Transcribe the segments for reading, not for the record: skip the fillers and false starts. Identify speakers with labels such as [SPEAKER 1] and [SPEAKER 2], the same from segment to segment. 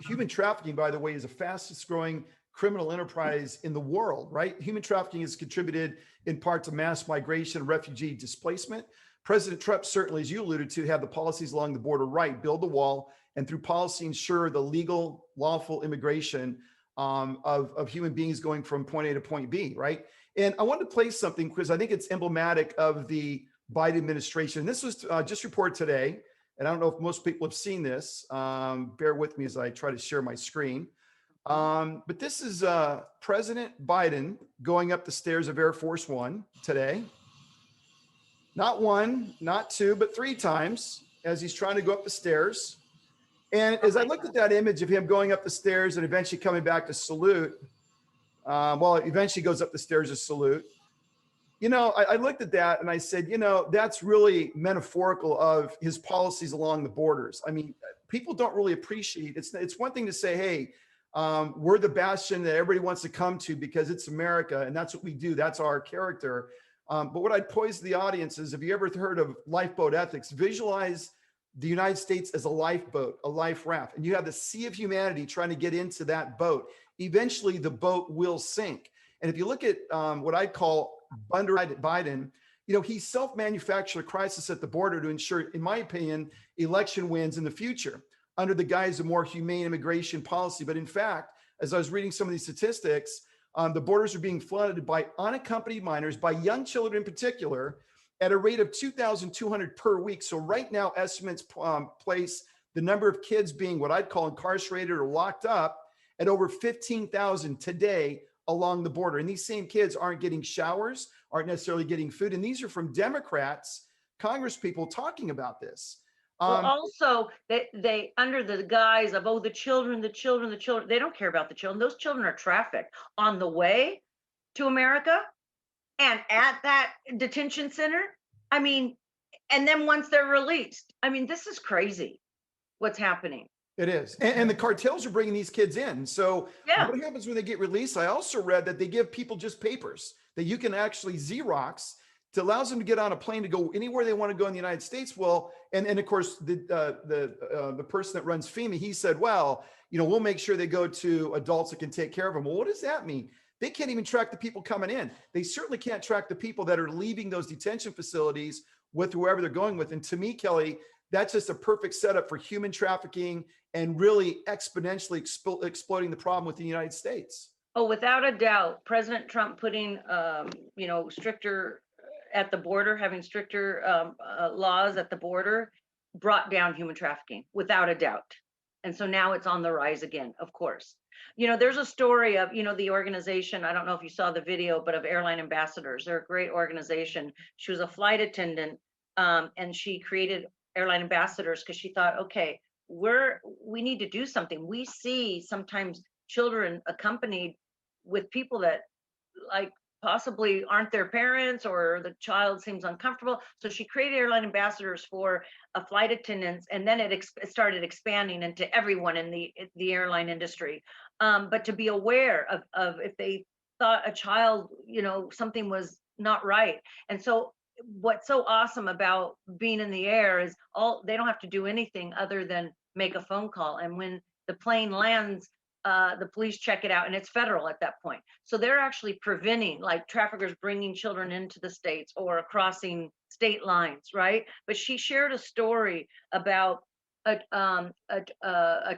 [SPEAKER 1] human trafficking, by the way, is the fastest growing criminal enterprise in the world, right? Human trafficking has contributed in part to mass migration, refugee displacement. President Trump certainly, as you alluded to, had the policies along the border right, build the wall, and through policy ensure the legal, lawful immigration of human beings going from point A to point B, right? And I wanted to play something because I think it's emblematic of the Biden administration. This was just reported today, and I don't know if most people have seen this. Bear with me as I try to share my screen. But this is President Biden going up the stairs of Air Force One today. Not one, not two, but three times as he's trying to go up the stairs. And as I looked at that image of him going up the stairs and eventually coming back to salute, well, eventually goes up the stairs to salute. You know, I looked at that and I said, you know, that's really metaphorical of his policies along the borders. I mean, people don't really appreciate it's one thing to say, hey, we're the bastion that everybody wants to come to because it's America and that's what we do. That's our character. But what I'd pose to the audience is, have you ever heard of lifeboat ethics? Visualize the United States as a lifeboat, a life raft, and you have the sea of humanity trying to get into that boat. Eventually, the boat will sink. And if you look at what I call Biden, you know, he self-manufactured a crisis at the border to ensure, in my opinion, election wins in the future under the guise of more humane immigration policy. But in fact, as I was reading some of these statistics, the borders are being flooded by unaccompanied minors, by young children in particular, at a rate of 2,200 per week. So right now, estimates place the number of kids being what I'd call incarcerated or locked up at over 15,000 today along the border. And these same kids aren't getting showers, aren't necessarily getting food. And these are from Democrats, Congress people talking about this.
[SPEAKER 2] Well, also, they under the guise of, oh, the children, they don't care about the children. Those children are trafficked on the way to America and at that detention center. I mean, and then once they're released, I mean, this is crazy what's happening.
[SPEAKER 1] It is. And the cartels are bringing these kids in. So
[SPEAKER 2] Yeah.
[SPEAKER 1] what happens when they get released? I also read that they give people just papers that you can actually Xerox to allows them to get on a plane to go anywhere they want to go in the United States. Well, and of course, the person that runs FEMA, he said, well, you know, we'll make sure they go to adults that can take care of them. Well, what does that mean? They can't even track the people coming in. They certainly can't track the people that are leaving those detention facilities with whoever they're going with. And to me, Kelly, that's just a perfect setup for human trafficking and really exponentially exploiting the problem within the United States.
[SPEAKER 2] Oh, without a doubt, President Trump putting, you know, stricter at the border, having stricter laws at the border, brought down human trafficking, without a doubt. And so now it's on the rise again, of course. You know, there's a story of, you know, the organization, I don't know if you saw the video, but of airline ambassadors. They're a great organization. She was a flight attendant, and she created airline ambassadors because she thought, okay, we need to do something. We see sometimes children accompanied with people that like possibly aren't their parents, or the child seems uncomfortable. So she created airline ambassadors for flight attendants, and then it started expanding into everyone in the airline industry. But to be aware of if they thought a child, you know, something was not right. And so what's so awesome about being in the air is they don't have to do anything other than make a phone call. And when the plane lands, the police check it out, and it's federal at that point. So they're actually preventing like traffickers bringing children into the States or crossing state lines, right? But she shared a story about a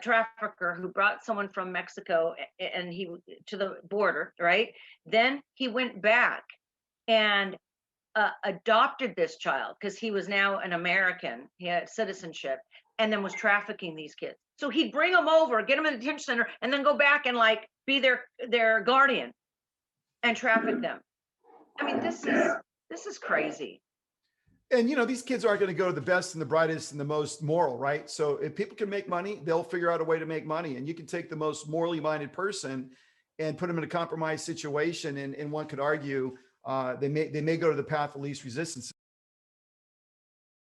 [SPEAKER 2] trafficker who brought someone from Mexico and he to the border, right? Then he went back and adopted this child because he was now an American. He had citizenship, and then was trafficking these kids. So he'd bring them over, get them in a detention center, and then go back and like be their guardian and traffic them. I mean, this is crazy.
[SPEAKER 1] And you know, these kids aren't going to go to the best and the brightest and the most moral, right? So if people can make money, they'll figure out a way to make money. And you can take the most morally minded person and put them in a compromised situation. And one could argue they may go to the path of least resistance.